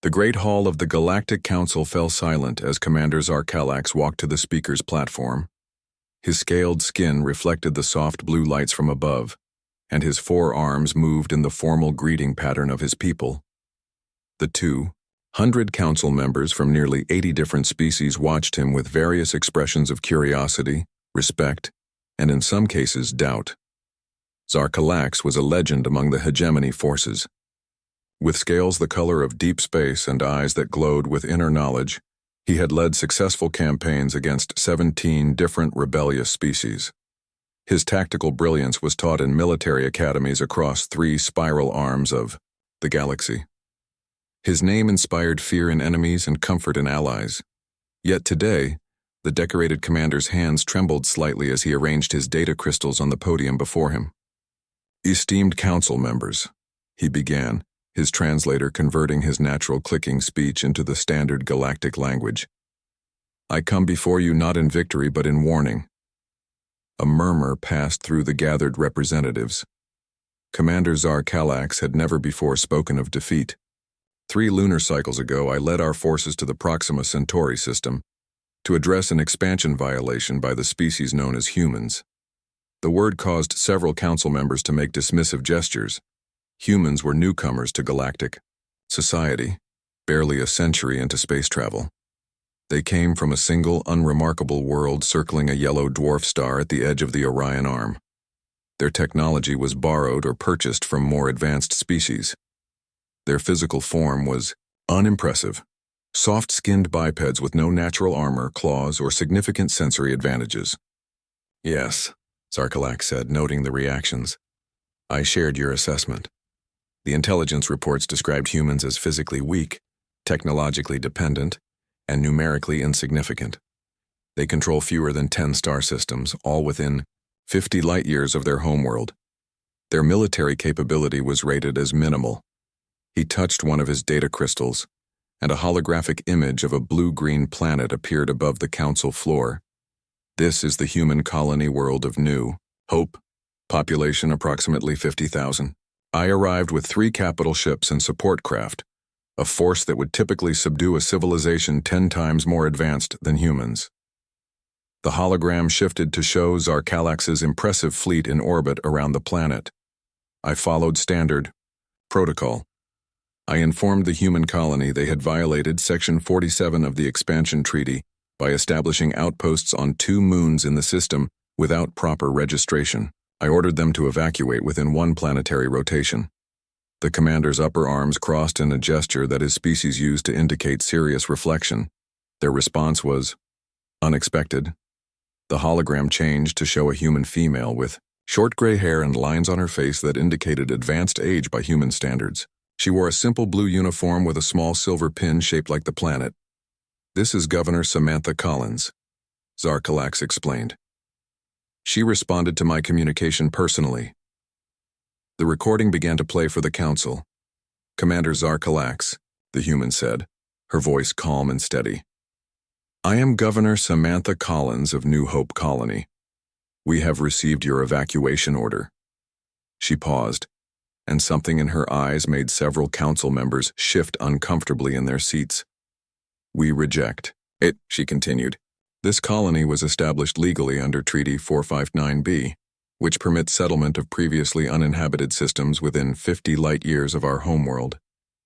The great hall of the Galactic Council fell silent as Commander Zarkalax walked to the speaker's platform. His scaled skin reflected the soft blue lights from above, and his 4 arms moved in the formal greeting pattern of his people. The 200 council members from nearly 80 different species watched him with various expressions of curiosity, respect, and in some cases doubt. Zarkalax was a legend among the hegemony forces. With scales the color of deep space and eyes that glowed with inner knowledge, he had led successful campaigns against 17 different rebellious species. His tactical brilliance was taught in military academies across 3 spiral arms of the galaxy. His name inspired fear in enemies and comfort in allies. Yet today, the decorated commander's hands trembled slightly as he arranged his data crystals on the podium before him. "Esteemed council members," he began, his translator converting his natural clicking speech into the standard galactic language. "I come before you not in victory but in warning." A murmur passed through the gathered representatives. Commander Zarkalax had never before spoken of defeat. 3 lunar cycles ago, I led our forces to the Proxima Centauri system to address an expansion violation by the species known as humans. The word caused several council members to make dismissive gestures. Humans were newcomers to galactic society, barely a century into space travel. They came from a single, unremarkable world circling a yellow dwarf star at the edge of the Orion Arm. Their technology was borrowed or purchased from more advanced species. Their physical form was unimpressive, soft-skinned bipeds with no natural armor, claws, or significant sensory advantages. "Yes," Zarkalax said, noting the reactions. "I shared your assessment. The intelligence reports described humans as physically weak, technologically dependent, and numerically insignificant. They control fewer than 10 star systems, all within 50 light-years of their homeworld. Their military capability was rated as minimal." He touched one of his data crystals, and a holographic image of a blue-green planet appeared above the council floor. "This is the human colony world of New Hope, population approximately 50,000. I arrived with 3 capital ships and support craft, a force that would typically subdue a civilization 10 times more advanced than humans." The hologram shifted to show Zarkalax's impressive fleet in orbit around the planet. I followed standard protocol. I informed the human colony they had violated Section 47 of the Expansion Treaty by establishing outposts on 2 moons in the system without proper registration. I ordered them to evacuate within 1 planetary rotation. The commander's upper arms crossed in a gesture that his species used to indicate serious reflection. Their response was unexpected. The hologram changed to show a human female with short gray hair and lines on her face that indicated advanced age by human standards. She wore a simple blue uniform with a small silver pin shaped like the planet. "This is Governor Samantha Collins," Zarkalax explained. "She responded to my communication personally." The recording began to play for the council. "Commander Zarkalax," the human said, her voice calm and steady. "I am Governor Samantha Collins of New Hope Colony. We have received your evacuation order." She paused, and something in her eyes made several council members shift uncomfortably in their seats. "We reject it," she continued. "This colony was established legally under Treaty 459B, which permits settlement of previously uninhabited systems within 50 light-years of our homeworld.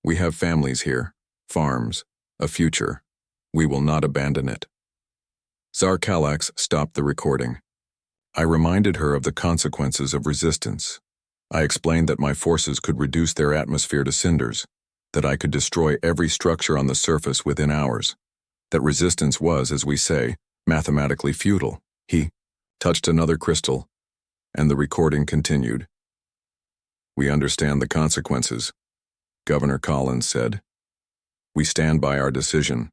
We have families here, farms, a future. We will not abandon it." Zarkalax stopped the recording. I reminded her of the consequences of resistance. I explained that my forces could reduce their atmosphere to cinders, that I could destroy every structure on the surface within hours, that resistance was, as we say, mathematically futile. He touched another crystal, and the recording continued. "We understand the consequences," Governor Collins said. "We stand by our decision."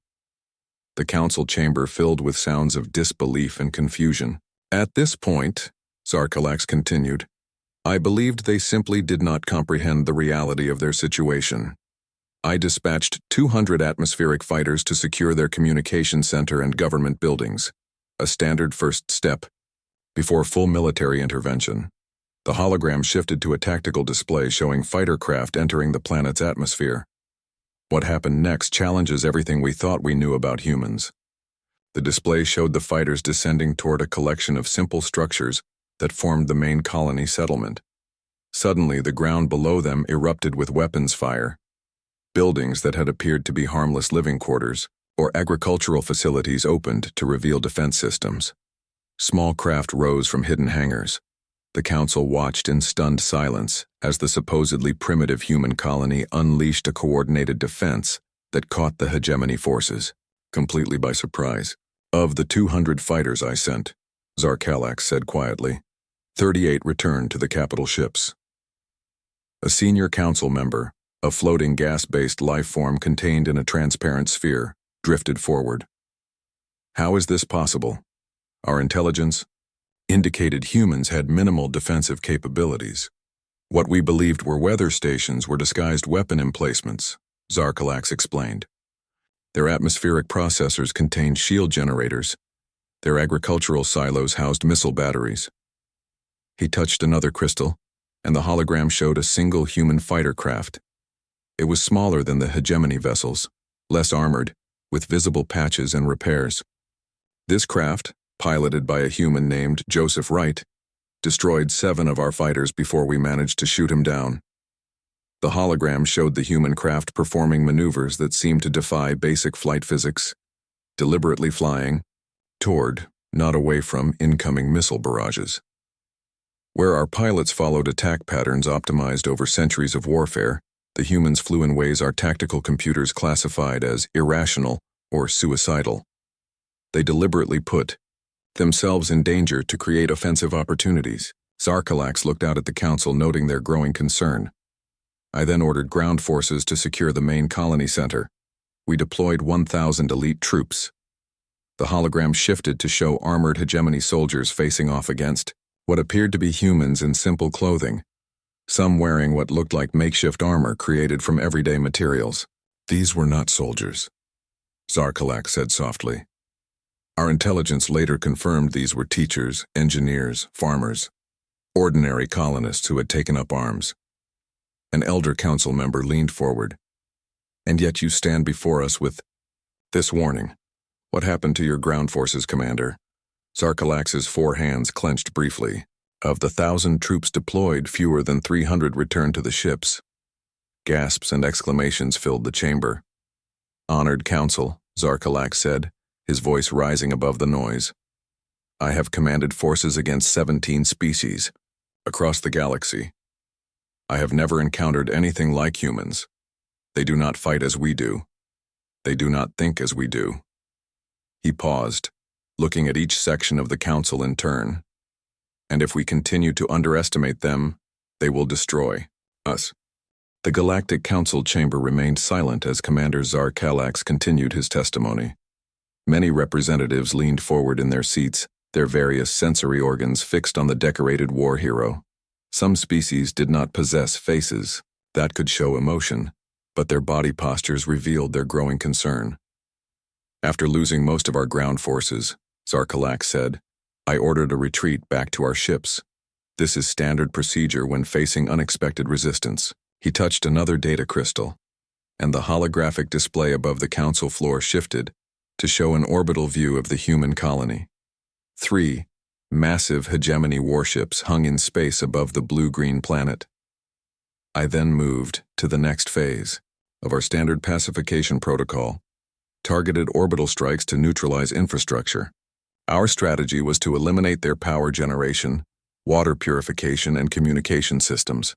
The council chamber filled with sounds of disbelief and confusion. "At this point," Zarkalax continued, "I believed they simply did not comprehend the reality of their situation. I dispatched 200 atmospheric fighters to secure their communication center and government buildings, a standard first step, before full military intervention. The hologram shifted to a tactical display showing fighter craft entering the planet's atmosphere. What happened next challenges everything we thought we knew about humans. The display showed the fighters descending toward a collection of simple structures that formed the main colony settlement. Suddenly, the ground below them erupted with weapons fire. Buildings that had appeared to be harmless living quarters or agricultural facilities opened to reveal defense systems. Small craft rose from hidden hangars. The council watched in stunned silence as the supposedly primitive human colony unleashed a coordinated defense that caught the hegemony forces completely by surprise. Of the 200 fighters I sent, Zarkalax said quietly, 38 returned to the capital ships. A senior council member, a floating gas-based life form contained in a transparent sphere, drifted forward. How is this possible? Our intelligence indicated humans had minimal defensive capabilities. What we believed were weather stations were disguised weapon emplacements, Zarkalax explained. Their atmospheric processors contained shield generators. Their agricultural silos housed missile batteries. He touched another crystal, and the hologram showed a single human fighter craft. It was smaller than the hegemony vessels, less armored, with visible patches and repairs. This craft, piloted by a human named Joseph Wright, destroyed 7 of our fighters before we managed to shoot him down. The hologram showed the human craft performing maneuvers that seemed to defy basic flight physics, deliberately flying toward, not away from, incoming missile barrages. Where our pilots followed attack patterns optimized over centuries of warfare, the humans flew in ways our tactical computers classified as irrational or suicidal. They deliberately put themselves in danger to create offensive opportunities. Zarkalax looked out at the council, noting their growing concern. I then ordered ground forces to secure the main colony center. We deployed 1,000 elite troops. The hologram shifted to show armored hegemony soldiers facing off against what appeared to be humans in simple clothing, some wearing what looked like makeshift armor created from everyday materials. These were not soldiers, Zarkalax said softly. Our intelligence later confirmed these were teachers, engineers, farmers, ordinary colonists who had taken up arms. An elder council member leaned forward. And yet you stand before us with this warning. What happened to your ground forces, Commander? Zarkalax's 4 hands clenched briefly. Of the 1,000 troops deployed, fewer than 300 returned to the ships. Gasps and exclamations filled the chamber. Honored Council, Zarkalax said, his voice rising above the noise. I have commanded forces against 17 species, across the galaxy. I have never encountered anything like humans. They do not fight as we do. They do not think as we do. He paused, looking at each section of the council in turn. And if we continue to underestimate them, they will destroy us. The Galactic Council chamber remained silent as Commander Zarkalax continued his testimony. Many representatives leaned forward in their seats, their various sensory organs fixed on the decorated war hero. Some species did not possess faces that could show emotion, but their body postures revealed their growing concern. After losing most of our ground forces, Zarkalax said, I ordered a retreat back to our ships. This is standard procedure when facing unexpected resistance. He touched another data crystal, and the holographic display above the council floor shifted to show an orbital view of the human colony. 3 massive hegemony warships hung in space above the blue-green planet. I then moved to the next phase of our standard pacification protocol, targeted orbital strikes to neutralize infrastructure. Our strategy was to eliminate their power generation, water purification, and communication systems.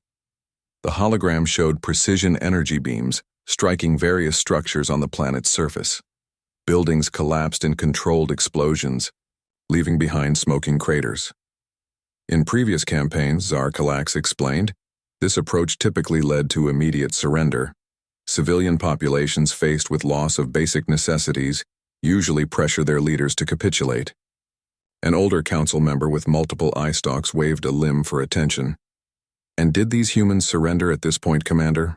The hologram showed precision energy beams striking various structures on the planet's surface. Buildings collapsed in controlled explosions, leaving behind smoking craters. In previous campaigns, Zarkalax explained, this approach typically led to immediate surrender. Civilian populations faced with loss of basic necessities usually pressure their leaders to capitulate. An older council member with multiple eye stalks waved a limb for attention. And did these humans surrender at this point, Commander?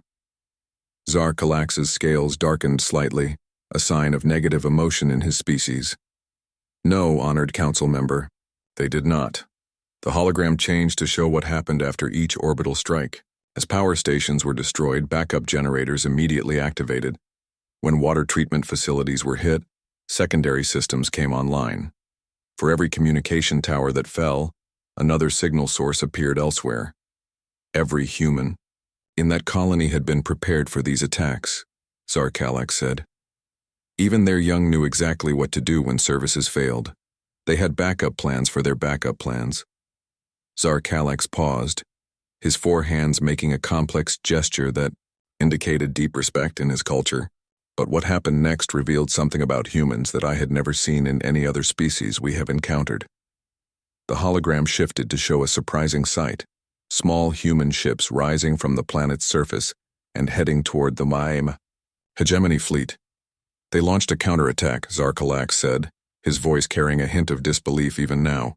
Zarkalax's scales darkened slightly, a sign of negative emotion in his species. No, honored council member, they did not. The hologram changed to show what happened after each orbital strike. As power stations were destroyed, backup generators immediately activated, When water treatment facilities were hit, secondary systems came online. For every communication tower that fell, another signal source appeared elsewhere. Every human in that colony had been prepared for these attacks, Zarkalax said. Even their young knew exactly what to do when services failed. They had backup plans for their backup plans. Zarkalax paused, his four hands making a complex gesture that indicated deep respect in his culture. But what happened next revealed something about humans that I had never seen in any other species we have encountered. The hologram shifted to show a surprising sight: small human ships rising from the planet's surface and heading toward the Maim hegemony fleet. They launched a counterattack, Zarkalax said, his voice carrying a hint of disbelief even now.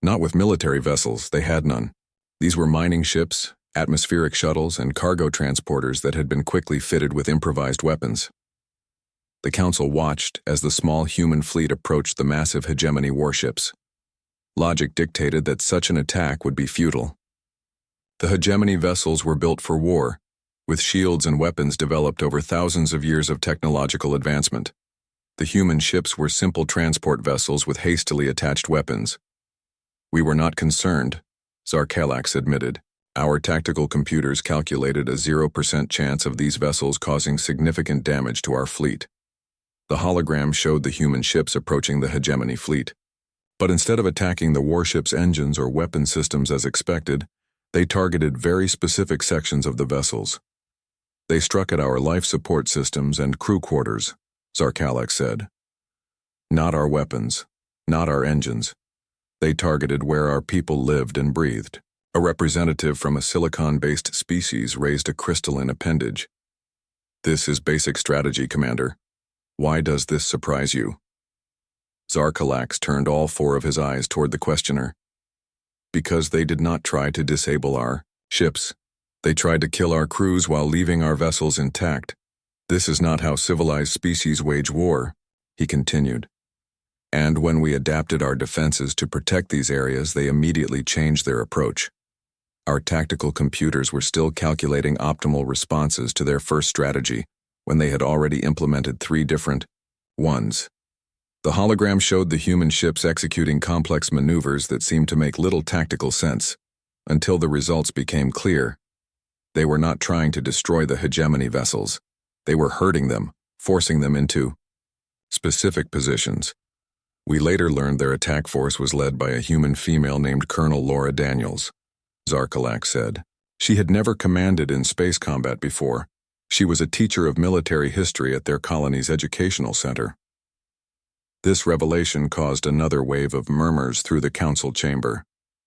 Not with military vessels, they had none. These were mining ships, atmospheric shuttles, and cargo transporters that had been quickly fitted with improvised weapons. The Council watched as the small human fleet approached the massive hegemony warships. Logic dictated that such an attack would be futile. The hegemony vessels were built for war, with shields and weapons developed over thousands of years of technological advancement. The human ships were simple transport vessels with hastily attached weapons. We were not concerned, Zarkalax admitted. Our tactical computers calculated a 0% chance of these vessels causing significant damage to our fleet. The hologram showed the human ships approaching the hegemony fleet. But instead of attacking the warship's engines or weapon systems as expected, they targeted very specific sections of the vessels. They struck at our life support systems and crew quarters, Zarkalax said. Not our weapons, not our engines. They targeted where our people lived and breathed. A representative from a silicon-based species raised a crystalline appendage. This is basic strategy, Commander. Why does this surprise you? Zarkalax turned all four of his eyes toward the questioner. Because they did not try to disable our ships. They tried to kill our crews while leaving our vessels intact. This is not how civilized species wage war, he continued. And when we adapted our defenses to protect these areas, they immediately changed their approach. Our tactical computers were still calculating optimal responses to their first strategy when they had already implemented 3 different ones. The hologram showed the human ships executing complex maneuvers that seemed to make little tactical sense, until the results became clear. They were not trying to destroy the hegemony vessels. They were hurting them, forcing them into specific positions. We later learned their attack force was led by a human female named Colonel Laura Daniels, Zarkalax said. She had never commanded in space combat before. She was a teacher of military history at their colony's educational center. This revelation caused another wave of murmurs through the council chamber.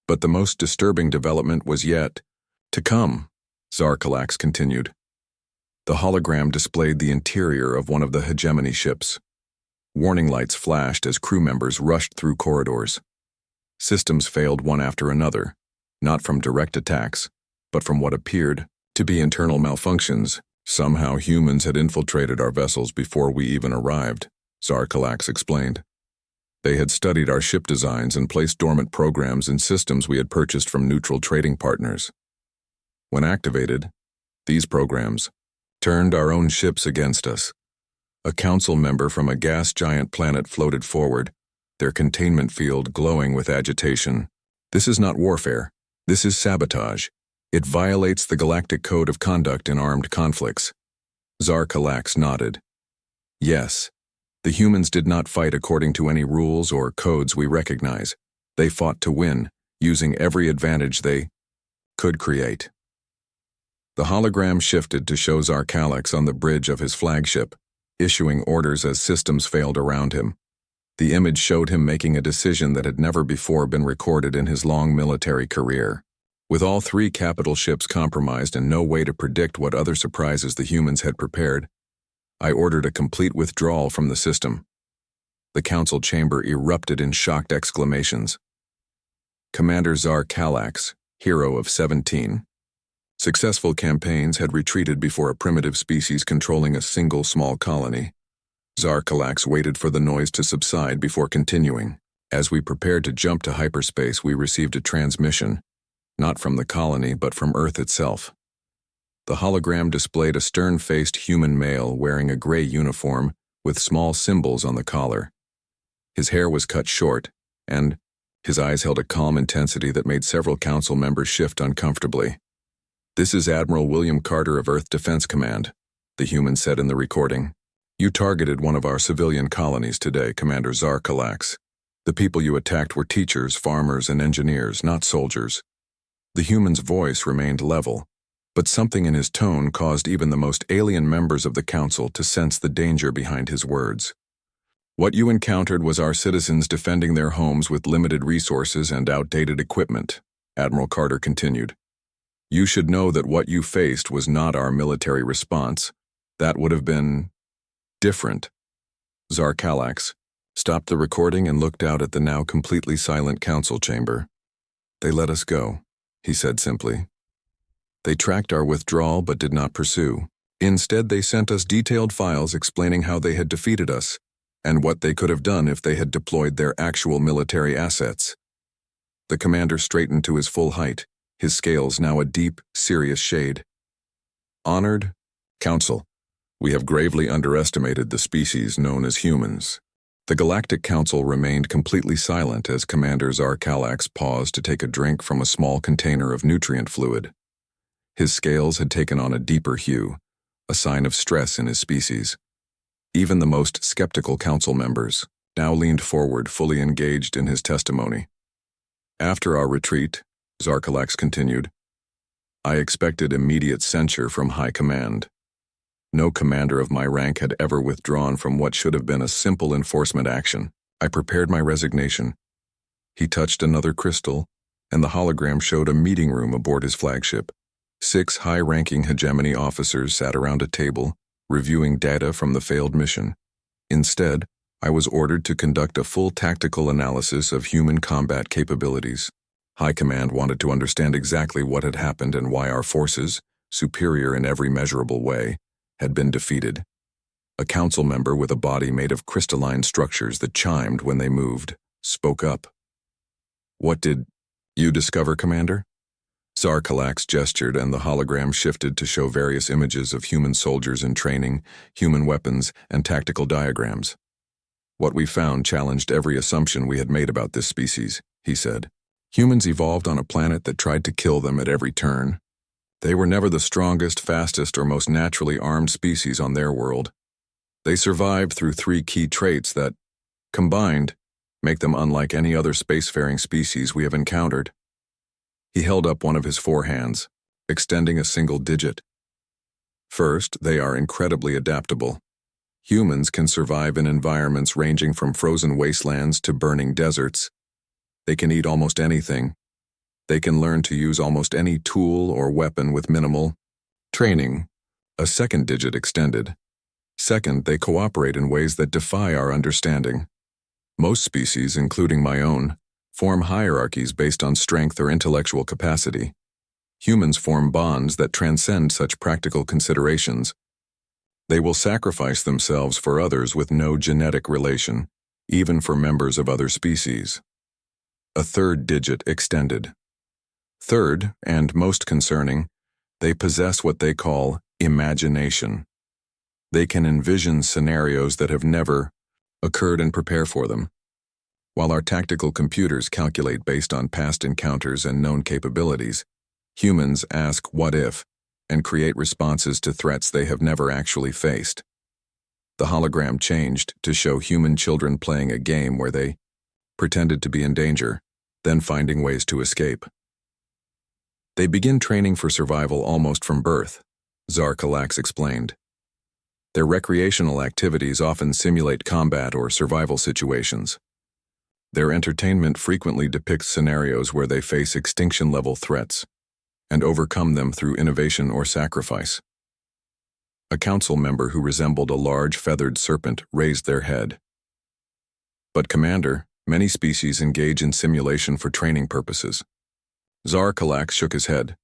But the most disturbing development was yet to come, Zarkalax continued. The hologram displayed the interior of one of the hegemony ships. Warning lights flashed as crew members rushed through corridors. Systems failed one after another, not from direct attacks, but from what appeared to be internal malfunctions. Somehow humans had infiltrated our vessels before we even arrived, Zarkalax explained. They had studied our ship designs and placed dormant programs in systems we had purchased from neutral trading partners. When activated, these programs turned our own ships against us. A council member from a gas giant planet floated forward, their containment field glowing with agitation. This is not warfare. This is sabotage. It violates the Galactic Code of Conduct in armed conflicts. Zarkalax nodded. Yes, the humans did not fight according to any rules or codes we recognize. They fought to win, using every advantage they could create. The hologram shifted to show Zarkalax on the bridge of his flagship, issuing orders as systems failed around him. The image showed him making a decision that had never before been recorded in his long military career. With all 3 capital ships compromised and no way to predict what other surprises the humans had prepared, I ordered a complete withdrawal from the system. The council chamber erupted in shocked exclamations. Commander Zarkalax, hero of 17. Successful campaigns had retreated before a primitive species controlling a single small colony. Zarkalax waited for the noise to subside before continuing. As we prepared to jump to hyperspace, we received a transmission, not from the colony but from Earth itself. The hologram displayed a stern-faced human male wearing a gray uniform with small symbols on the collar. His hair was cut short, and his eyes held a calm intensity that made several council members shift uncomfortably. "This is Admiral William Carter of Earth Defense Command," the human said in the recording. "You targeted one of our civilian colonies today, Commander Zarkalax. The people you attacked were teachers, farmers, and engineers, not soldiers." The human's voice remained level, but something in his tone caused even the most alien members of the council to sense the danger behind his words. "What you encountered was our citizens defending their homes with limited resources and outdated equipment," Admiral Carter continued. "You should know that what you faced was not our military response. That would have been different." Zarkalax stopped the recording and looked out at the now completely silent council chamber. "They let us go," he said simply. "They tracked our withdrawal but did not pursue. Instead, they sent us detailed files explaining how they had defeated us and what they could have done if they had deployed their actual military assets." The commander straightened to his full height, his scales now a deep, serious shade. "Honored Council, we have gravely underestimated the species known as humans." The Galactic Council remained completely silent as Commander Zarkalax paused to take a drink from a small container of nutrient fluid. His scales had taken on a deeper hue, a sign of stress in his species. Even the most skeptical council members now leaned forward, fully engaged in his testimony. "After our retreat," Zarkalax continued, "I expected immediate censure from high command. No commander of my rank had ever withdrawn from what should have been a simple enforcement action. I prepared my resignation." He touched another crystal, and the hologram showed a meeting room aboard his flagship. 6 high-ranking hegemony officers sat around a table, reviewing data from the failed mission. Instead, I was ordered to conduct a full tactical analysis of human combat capabilities. High Command wanted to understand exactly what had happened and why our forces, superior in every measurable way, had been defeated. A council member with a body made of crystalline structures that chimed when they moved spoke up. "What did you discover, Commander?" Zarkalax gestured, and the hologram shifted to show various images of human soldiers in training, human weapons, and tactical diagrams. "What we found challenged every assumption we had made about this species," he said. "Humans evolved on a planet that tried to kill them at every turn. They were never the strongest, fastest, or most naturally armed species on their world. They survived through 3 key traits that, combined, make them unlike any other spacefaring species we have encountered." He held up one of his 4 hands, extending a single digit. "First, they are incredibly adaptable. Humans can survive in environments ranging from frozen wastelands to burning deserts. They can eat almost anything. They can learn to use almost any tool or weapon with minimal training." A second digit extended. "Second, they cooperate in ways that defy our understanding. Most species, including my own, form hierarchies based on strength or intellectual capacity. Humans form bonds that transcend such practical considerations. They will sacrifice themselves for others with no genetic relation, even for members of other species." A third digit extended. "Third, and most concerning, they possess what they call imagination. They can envision scenarios that have never occurred and prepare for them. While our tactical computers calculate based on past encounters and known capabilities, humans ask what if and create responses to threats they have never actually faced." The hologram changed to show human children playing a game where they pretended to be in danger, then finding ways to escape. "They begin training for survival almost from birth," Zarkalax explained. "Their recreational activities often simulate combat or survival situations. Their entertainment frequently depicts scenarios where they face extinction-level threats and overcome them through innovation or sacrifice." A council member who resembled a large feathered serpent raised their head. "But Commander, many species engage in simulation for training purposes." Zarkalax shook his head.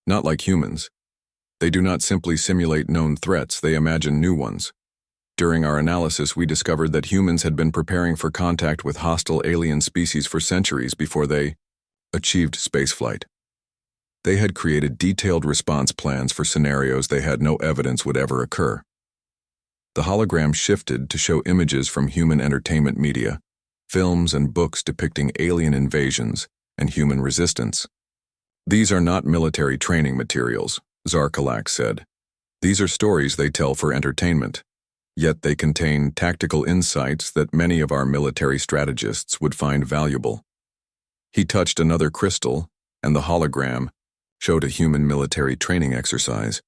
"Not like humans. They do not simply simulate known threats, they imagine new ones. During our analysis, we discovered that humans had been preparing for contact with hostile alien species for centuries before they achieved spaceflight. They had created detailed response plans for scenarios they had no evidence would ever occur. The hologram shifted to show images from human entertainment media, films and books depicting alien invasions and human resistance. "These are not military training materials," Zarkalak said. "These are stories they tell for entertainment. Yet they contain tactical insights that many of our military strategists would find valuable." He touched another crystal, and the hologram showed a human military training exercise.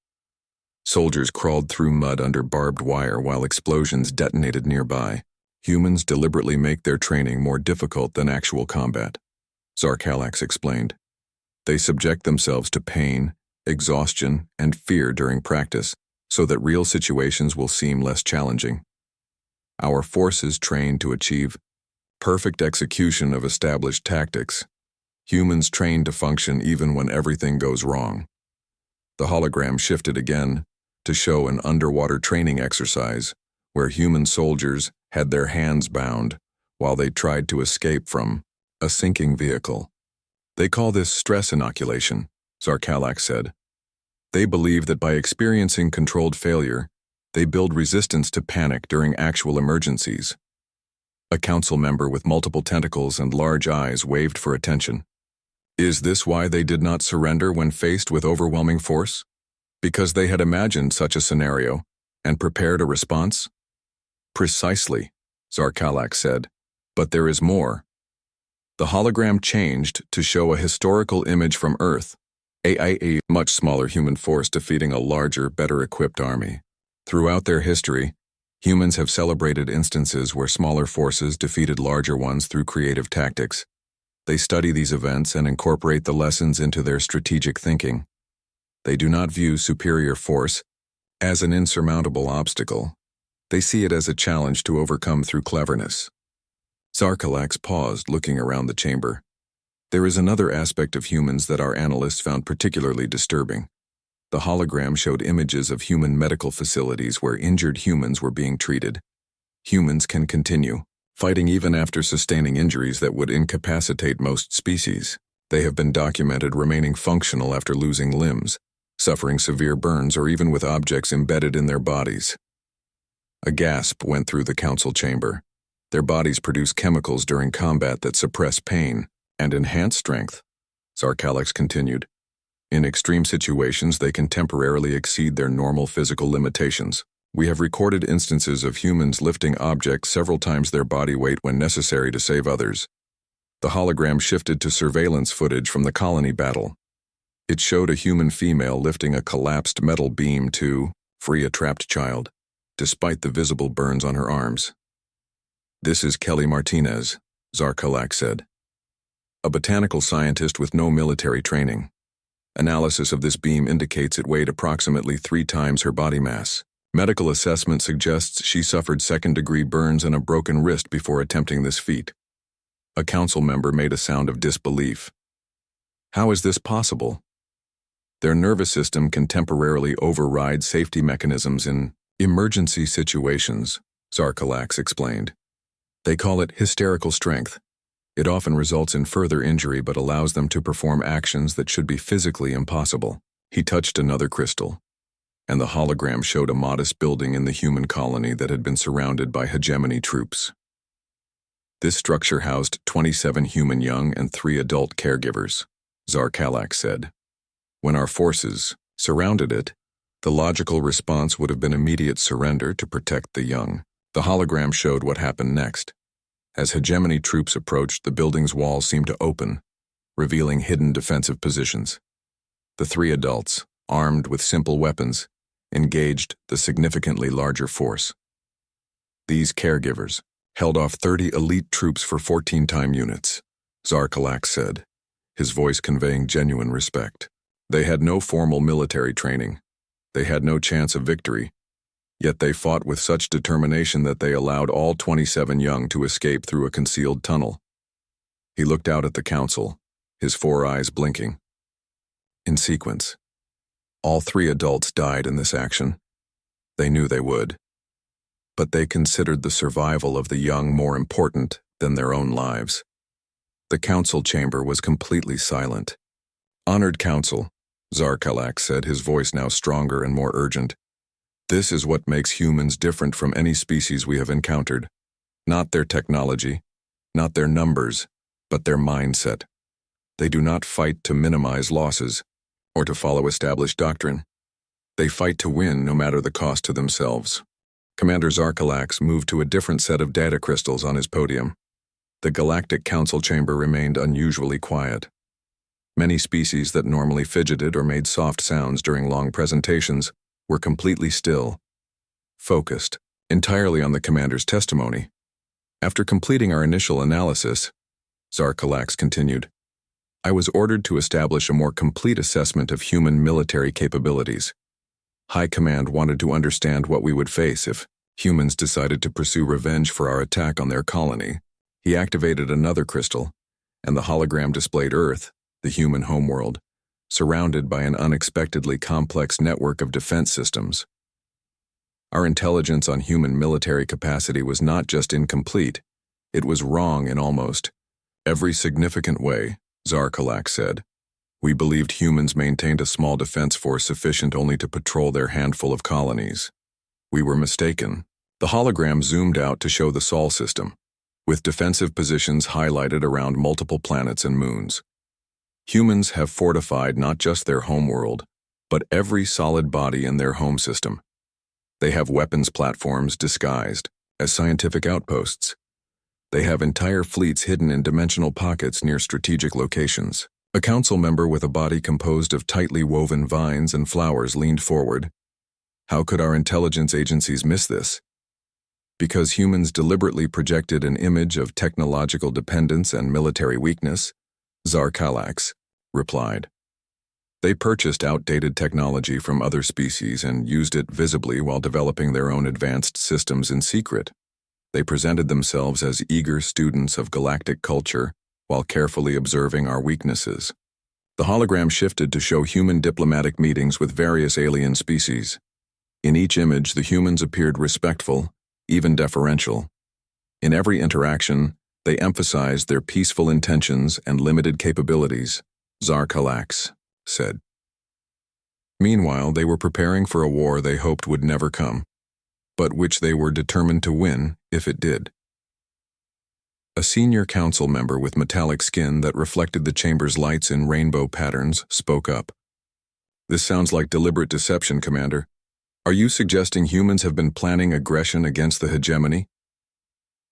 Soldiers crawled through mud under barbed wire while explosions detonated nearby. Humans deliberately make their training more difficult than actual combat, Zarkalax explained. They subject themselves to pain, exhaustion, and fear during practice, so that real situations will seem less challenging. Our forces train to achieve perfect execution of established tactics. Humans train to function even when everything goes wrong. The hologram shifted again to show an underwater training exercise where human soldiers had their hands bound while they tried to escape from a sinking vehicle. "They call this stress inoculation," Zarkalak said. "They believe that by experiencing controlled failure, they build resistance to panic during actual emergencies." A council member with multiple tentacles and large eyes waved for attention. "Is this why they did not surrender when faced with overwhelming force? Because they had imagined such a scenario and prepared a response?" "Precisely," Zarkalak said. "But there is more." The hologram changed to show a historical image from Earth, a much smaller human force defeating a larger, better-equipped army. Throughout their history, humans have celebrated instances where smaller forces defeated larger ones through creative tactics. They study these events and incorporate the lessons into their strategic thinking. They do not view superior force as an insurmountable obstacle. They see it as a challenge to overcome through cleverness. Zarkalax paused, looking around the chamber. "There is another aspect of humans that our analysts found particularly disturbing. The hologram showed images of human medical facilities where injured humans were being treated. Humans can continue fighting even after sustaining injuries that would incapacitate most species. They have been documented remaining functional after losing limbs, suffering severe burns, or even with objects embedded in their bodies." A gasp went through the council chamber. Their bodies produce chemicals during combat that suppress pain and enhance strength, Zarkalax continued. "In extreme situations, they can temporarily exceed their normal physical limitations. We have recorded instances of humans lifting objects several times their body weight when necessary to save others." The hologram shifted to surveillance footage from the colony battle. It showed a human female lifting a collapsed metal beam to free a trapped child, despite the visible burns on her arms. "This is Kelly Martinez," Zarkalak said. "A botanical scientist with no military training. Analysis of this beam indicates it weighed approximately 3 times her body mass. Medical assessment suggests she suffered second-degree burns and a broken wrist before attempting this feat." A council member made a sound of disbelief. "How is this possible?" "Their nervous system can temporarily override safety mechanisms in emergency situations," Zarkalax explained. "They call it hysterical strength. It often results in further injury but allows them to perform actions that should be physically impossible." He touched another crystal, and the hologram showed a modest building in the human colony that had been surrounded by hegemony troops. This structure housed 27 human young and 3 adult caregivers, Zarkalak said. When our forces surrounded it, the logical response would have been immediate surrender to protect the young. The hologram showed what happened next. As hegemony troops approached, the building's walls seemed to open, revealing hidden defensive positions. The 3 adults, armed with simple weapons, engaged the significantly larger force. These caregivers held off 30 elite troops for 14-time units, Zarkalak said, his voice conveying genuine respect. They had no formal military training. They had no chance of victory, yet they fought with such determination that they allowed all 27 young to escape through a concealed tunnel. He looked out at the council, his 4 eyes blinking. In sequence, all 3 adults died in this action. They knew they would. But they considered the survival of the young more important than their own lives. The council chamber was completely silent. Honored Council, Zarkalak said, his voice now stronger and more urgent. This is what makes humans different from any species we have encountered. Not their technology, not their numbers, but their mindset. They do not fight to minimize losses or to follow established doctrine. They fight to win no matter the cost to themselves. Commander Zarkalax moved to a different set of data crystals on his podium. The Galactic Council chamber remained unusually quiet. Many species that normally fidgeted or made soft sounds during long presentations were completely still, focused entirely on the commander's testimony. After completing our initial analysis, Zarkalax continued, I was ordered to establish a more complete assessment of human military capabilities. High Command wanted to understand what we would face if humans decided to pursue revenge for our attack on their colony. He activated another crystal, and the hologram displayed Earth, the human homeworld, surrounded by an unexpectedly complex network of defense systems. Our intelligence on human military capacity was not just incomplete, it was wrong in almost every significant way, Zarkalak said. We believed humans maintained a small defense force sufficient only to patrol their handful of colonies. We were mistaken. The hologram zoomed out to show the Sol system, with defensive positions highlighted around multiple planets and moons. Humans have fortified not just their homeworld, but every solid body in their home system. They have weapons platforms disguised as scientific outposts. They have entire fleets hidden in dimensional pockets near strategic locations. A council member with a body composed of tightly woven vines and flowers leaned forward. How could our intelligence agencies miss this? Because humans deliberately projected an image of technological dependence and military weakness, Zarkalax replied. They purchased outdated technology from other species and used it visibly while developing their own advanced systems in secret. They presented themselves as eager students of galactic culture while carefully observing our weaknesses. The hologram shifted to show human diplomatic meetings with various alien species. In each image, the humans appeared respectful, even deferential. In every interaction, they emphasized their peaceful intentions and limited capabilities, Zarkalax said. Meanwhile, they were preparing for a war they hoped would never come, but which they were determined to win if it did. A senior council member with metallic skin that reflected the chamber's lights in rainbow patterns spoke up. This sounds like deliberate deception, Commander. Are you suggesting humans have been planning aggression against the hegemony?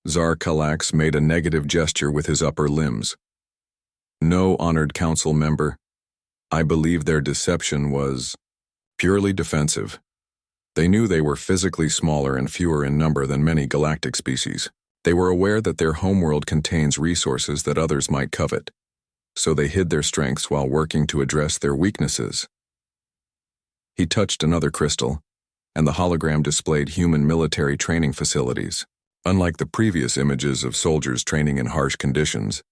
Zarkalax made a negative gesture with his upper limbs. No, honored council member. I believe their deception was purely defensive. They knew they were physically smaller and fewer in number than many galactic species. They were aware that their homeworld contains resources that others might covet, so they hid their strengths while working to address their weaknesses. He touched another crystal, and the hologram displayed human military training facilities. Unlike the previous images of soldiers training in harsh conditions,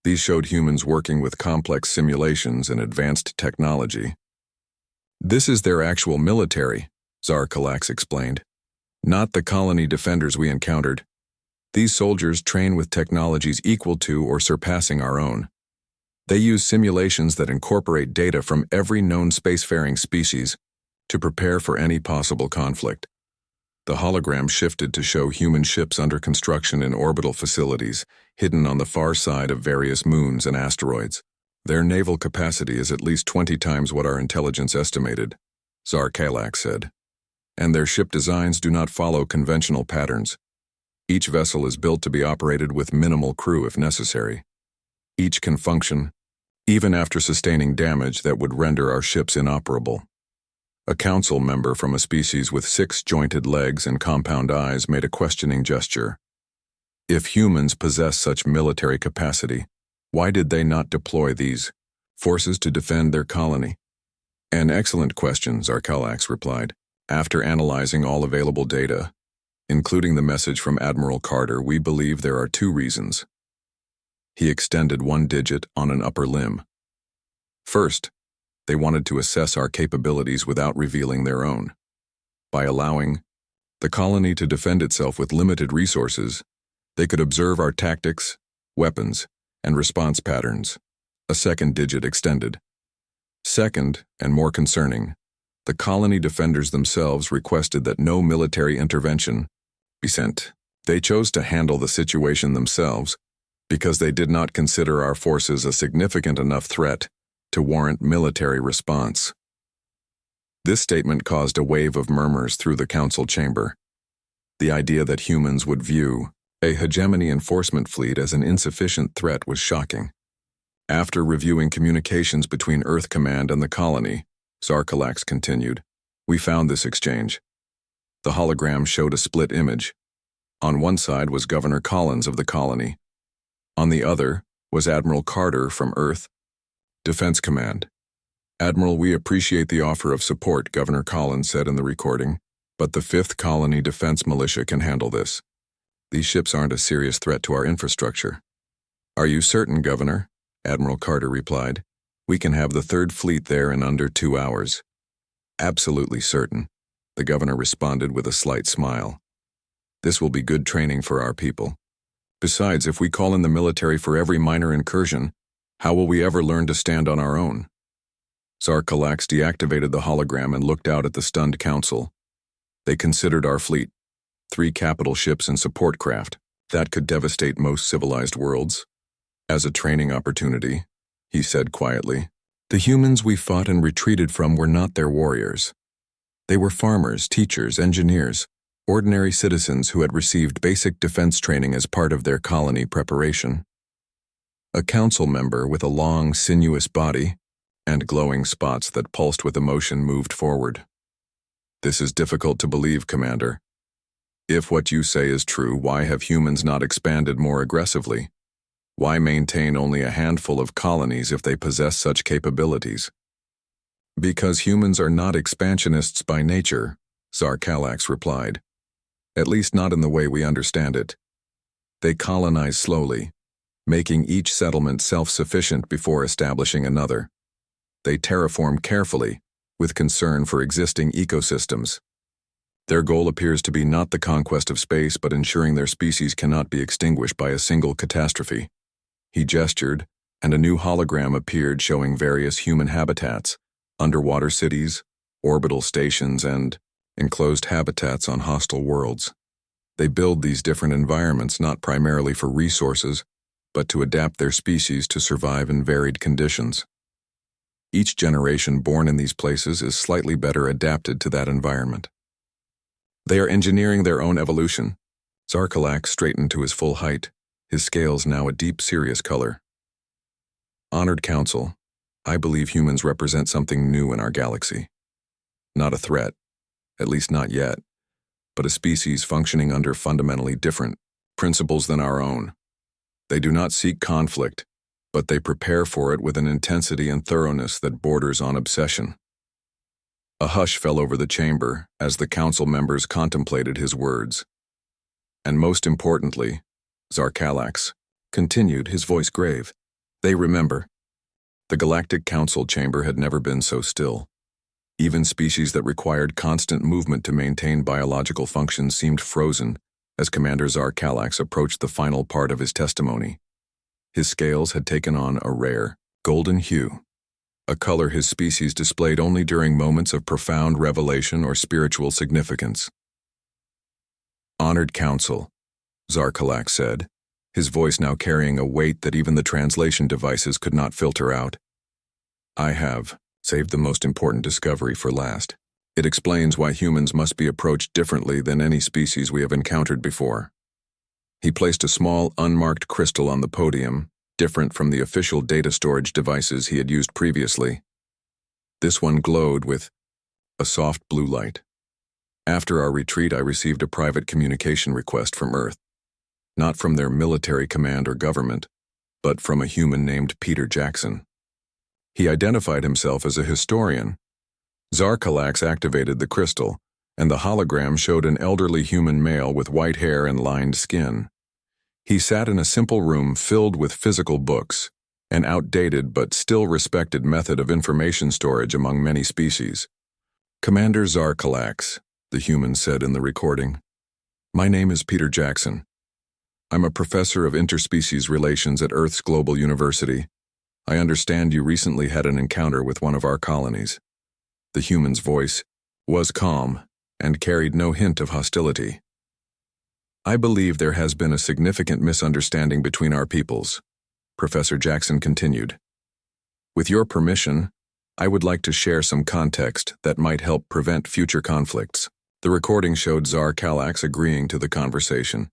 these showed humans working with complex simulations and advanced technology. This is their actual military, Zarkalax explained. Not the colony defenders we encountered. These soldiers train with technologies equal to or surpassing our own. They use simulations that incorporate data from every known spacefaring species to prepare for any possible conflict. The hologram shifted to show human ships under construction in orbital facilities, hidden on the far side of various moons and asteroids. Their naval capacity is at least 20 times what our intelligence estimated, Zarkalax said. And their ship designs do not follow conventional patterns. Each vessel is built to be operated with minimal crew if necessary. Each can function, even after sustaining damage that would render our ships inoperable. A council member from a species with 6 jointed legs and compound eyes made a questioning gesture. If humans possess such military capacity, why did they not deploy these forces to defend their colony? An excellent question, Zarkalax replied. After analyzing all available data, including the message from Admiral Carter, we believe there are 2 reasons. He extended 1 digit on an upper limb. First, they wanted to assess our capabilities without revealing their own. By allowing the colony to defend itself with limited resources, they could observe our tactics, weapons, and response patterns. A 2nd digit extended, Second, and more concerning, the colony defenders themselves requested that no military intervention be sent. They chose to handle the situation themselves because they did not consider our forces a significant enough threat to warrant military response. This statement caused a wave of murmurs through the council chamber. The idea that humans would view a hegemony enforcement fleet as an insufficient threat was shocking. After reviewing communications between Earth Command and the colony, Zarkalax continued, we found this exchange. The hologram showed a split image. On one side was Governor Collins of the colony. On the other was Admiral Carter from Earth Defense Command. Admiral, we appreciate the offer of support, Governor Collins said in the recording, but the 5th Colony Defense Militia can handle this. These ships aren't a serious threat to our infrastructure. Are you certain, Governor? Admiral Carter replied. We can have the 3rd Fleet there in under 2 hours. Absolutely certain, the governor responded with a slight smile. This will be good training for our people. Besides, if we call in the military for every minor incursion, how will we ever learn to stand on our own? Zarkalax deactivated the hologram and looked out at the stunned council. They considered our fleet, 3 capital ships and support craft, that could devastate most civilized worlds, as a training opportunity, he said quietly. The humans we fought and retreated from were not their warriors. They were farmers, teachers, engineers, ordinary citizens who had received basic defense training as part of their colony preparation. A council member with a long, sinuous body and glowing spots that pulsed with emotion moved forward. This is difficult to believe, Commander. If what you say is true, why have humans not expanded more aggressively? Why maintain only a handful of colonies if they possess such capabilities? Because humans are not expansionists by nature, Zarkalax replied. At least not in the way we understand it. They colonize slowly, making each settlement self-sufficient before establishing another. They terraform carefully, with concern for existing ecosystems. Their goal appears to be not the conquest of space but ensuring their species cannot be extinguished by a single catastrophe. He gestured, and a new hologram appeared showing various human habitats, underwater cities, orbital stations, and enclosed habitats on hostile worlds. They build these different environments not primarily for resources, but to adapt their species to survive in varied conditions. Each generation born in these places is slightly better adapted to that environment. They are engineering their own evolution. Zarkalax straightened to his full height, his scales now a deep, serious color. Honored Council, I believe humans represent something new in our galaxy. Not a threat, at least not yet, but a species functioning under fundamentally different principles than our own. They do not seek conflict, but they prepare for it with an intensity and thoroughness that borders on obsession. A hush fell over the chamber as the council members contemplated his words. And most importantly, Zarkalax continued, his voice grave. They remember. The Galactic Council chamber had never been so still. Even species that required constant movement to maintain biological functions seemed frozen as Commander Zarkalax approached the final part of his testimony. His scales had taken on a rare, golden hue, a color his species displayed only during moments of profound revelation or spiritual significance. Honored Council, Zarkalax said, his voice now carrying a weight that even the translation devices could not filter out. I have saved the most important discovery for last. It explains why humans must be approached differently than any species we have encountered before. He placed a small, unmarked crystal on the podium, different from the official data storage devices he had used previously. This one glowed with a soft blue light. After our retreat, I received a private communication request from Earth. Not from their military command or government, but from a human named Peter Jackson. He identified himself as a historian. Zarkalax activated the crystal, and the hologram showed an elderly human male with white hair and lined skin. He sat in a simple room filled with physical books, an outdated but still respected method of information storage among many species. Commander Zarkalax, the human said in the recording. My name is Peter Jackson. I'm a professor of interspecies relations at Earth's Global University. I understand you recently had an encounter with one of our colonies. The human's voice was calm and carried no hint of hostility. I believe there has been a significant misunderstanding between our peoples, Professor Jackson continued. With your permission, I would like to share some context that might help prevent future conflicts. The recording showed Zar Calax agreeing to the conversation.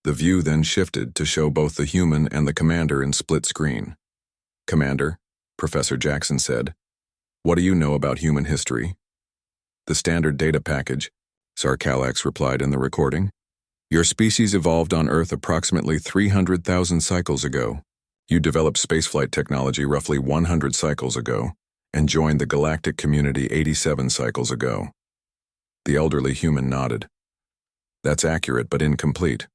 The view then shifted to show both the human and the commander in split screen. Commander, Professor Jackson said, what do you know about human history? The standard data package, Zar Calax replied in the recording. Your species evolved on Earth approximately 300,000 cycles ago. You developed spaceflight technology roughly 100 cycles ago, and joined the galactic community 87 cycles ago. The elderly human nodded. That's accurate but incomplete.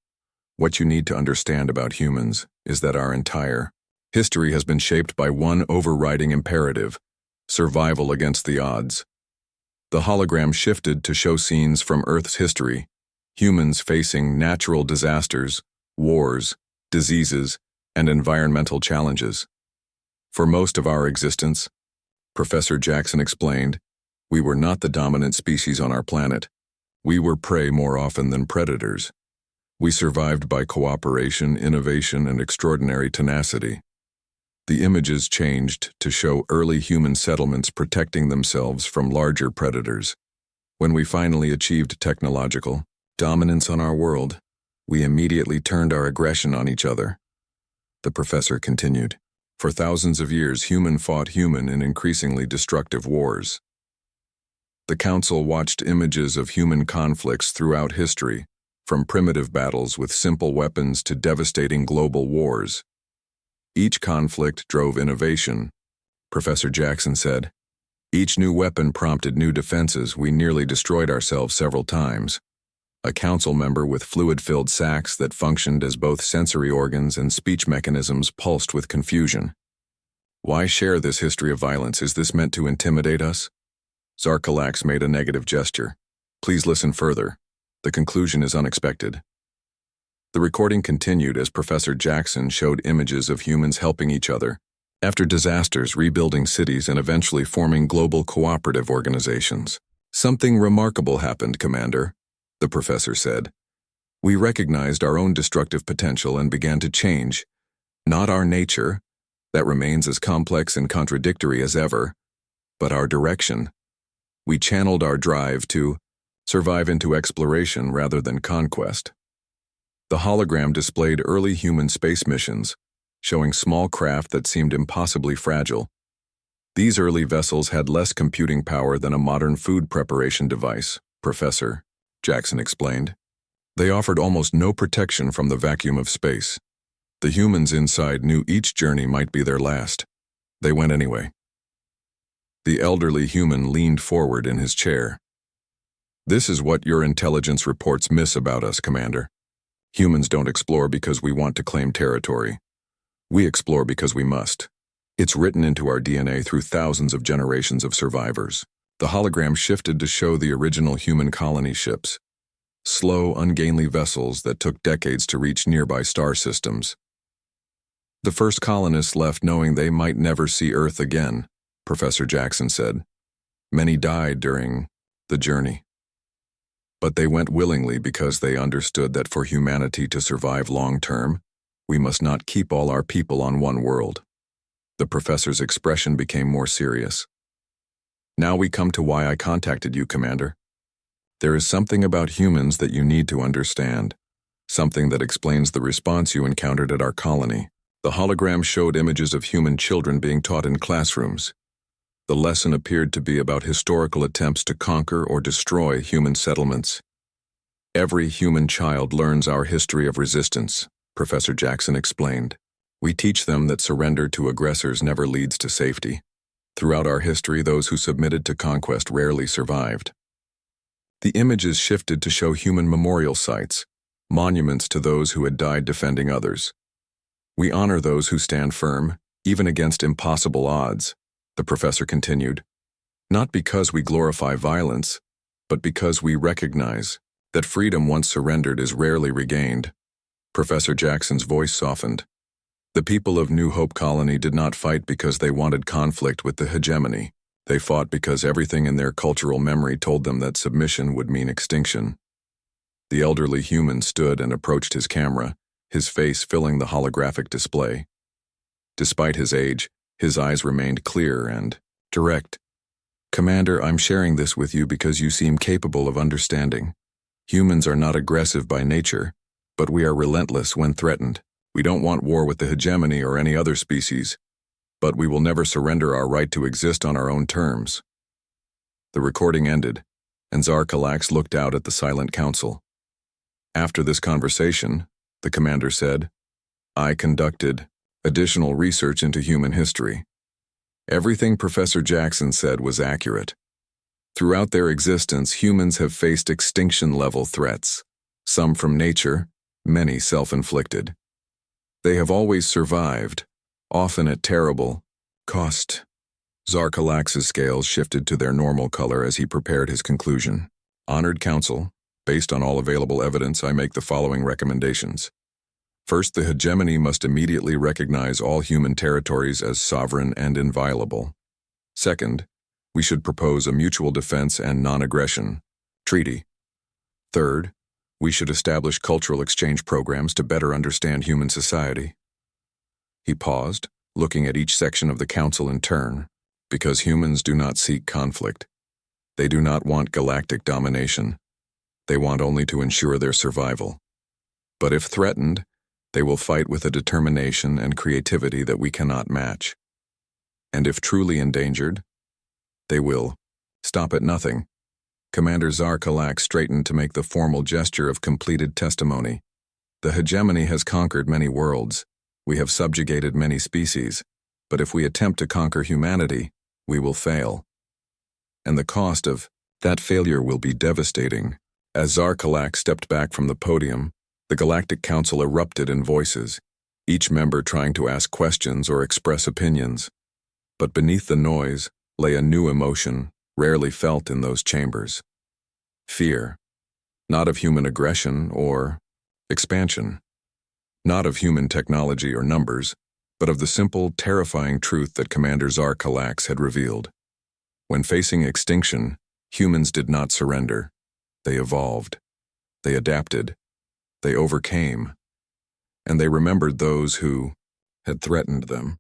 What you need to understand about humans is that our entire history has been shaped by one overriding imperative: survival against the odds. The hologram shifted to show scenes from Earth's history, humans facing natural disasters, wars, diseases, and environmental challenges. For most of our existence, Professor Jackson explained, we were not the dominant species on our planet. We were prey more often than predators. We survived by cooperation, innovation, and extraordinary tenacity. The images changed to show early human settlements protecting themselves from larger predators. When we finally achieved technological dominance on our world, we immediately turned our aggression on each other. The professor continued. For thousands of years, human fought human in increasingly destructive wars. The Council watched images of human conflicts throughout history, from primitive battles with simple weapons to devastating global wars. Each conflict drove innovation, Professor Jackson said. Each new weapon prompted new defenses. We nearly destroyed ourselves several times. A council member with fluid-filled sacs that functioned as both sensory organs and speech mechanisms pulsed with confusion. Why share this history of violence? Is this meant to intimidate us? Zar Calax made a negative gesture. Please listen further. The conclusion is unexpected. The recording continued as Professor Jackson showed images of humans helping each other, after disasters, rebuilding cities, and eventually forming global cooperative organizations. Something remarkable happened, Commander, the professor said. We recognized our own destructive potential and began to change. Not our nature, that remains as complex and contradictory as ever, but our direction. We channeled our drive to survive into exploration rather than conquest. The hologram displayed early human space missions, showing small craft that seemed impossibly fragile. These early vessels had less computing power than a modern food preparation device, Professor Jackson explained. They offered almost no protection from the vacuum of space. The humans inside knew each journey might be their last. They went anyway. The elderly human leaned forward in his chair. This is what your intelligence reports miss about us, Commander. Humans don't explore because we want to claim territory. We explore because we must. It's written into our DNA through thousands of generations of survivors. The hologram shifted to show the original human colony ships, slow, ungainly vessels that took decades to reach nearby star systems. The first colonists left knowing they might never see Earth again, Professor Jackson said. Many died during the journey. But they went willingly because they understood that for humanity to survive long-term, we must not keep all our people on one world. The professor's expression became more serious. Now we come to why I contacted you, Commander. There is something about humans that you need to understand, something that explains the response you encountered at our colony. The hologram showed images of human children being taught in classrooms. The lesson appeared to be about historical attempts to conquer or destroy human settlements. Every human child learns our history of resistance, Professor Jackson explained. We teach them that surrender to aggressors never leads to safety. Throughout our history, those who submitted to conquest rarely survived. The images shifted to show human memorial sites, monuments to those who had died defending others. We honor those who stand firm, even against impossible odds, the professor continued. Not because we glorify violence, but because we recognize that freedom once surrendered is rarely regained. Professor Jackson's voice softened. The people of New Hope Colony did not fight because they wanted conflict with the hegemony. They fought because everything in their cultural memory told them that submission would mean extinction. The elderly human stood and approached his camera, his face filling the holographic display. Despite his age, his eyes remained clear and direct. "Commander, I'm sharing this with you because you seem capable of understanding. Humans are not aggressive by nature, but we are relentless when threatened. We don't want war with the hegemony or any other species, but we will never surrender our right to exist on our own terms." The recording ended, and Zarkalax looked out at the silent council. After this conversation, the commander said, "I conducted additional research into human history. Everything Professor Jackson said was accurate. Throughout their existence, humans have faced extinction-level threats, some from nature, many self-inflicted. They have always survived, often at terrible cost." Zarkalax's scales shifted to their normal color as he prepared his conclusion. "Honored Council, based on all available evidence, I make the following recommendations. First, the hegemony must immediately recognize all human territories as sovereign and inviolable. Second, we should propose a mutual defense and non-aggression treaty. Third, we should establish cultural exchange programs to better understand human society." He paused, looking at each section of the council in turn, because humans do not seek conflict. They do not want galactic domination. They want only to ensure their survival. But if threatened, they will fight with a determination and creativity that we cannot match. And if truly endangered, they will stop at nothing. Commander Zarkalax straightened to make the formal gesture of completed testimony. "The hegemony has conquered many worlds. We have subjugated many species. But if we attempt to conquer humanity, we will fail. And the cost of that failure will be devastating." As Zarkalax stepped back from the podium, the Galactic Council erupted in voices, each member trying to ask questions or express opinions. But beneath the noise lay a new emotion rarely felt in those chambers. Fear, not of human aggression or expansion, not of human technology or numbers, but of the simple, terrifying truth that Commander Zarkalax had revealed. When facing extinction, humans did not surrender. They evolved. They adapted. They overcame. And they remembered those who had threatened them.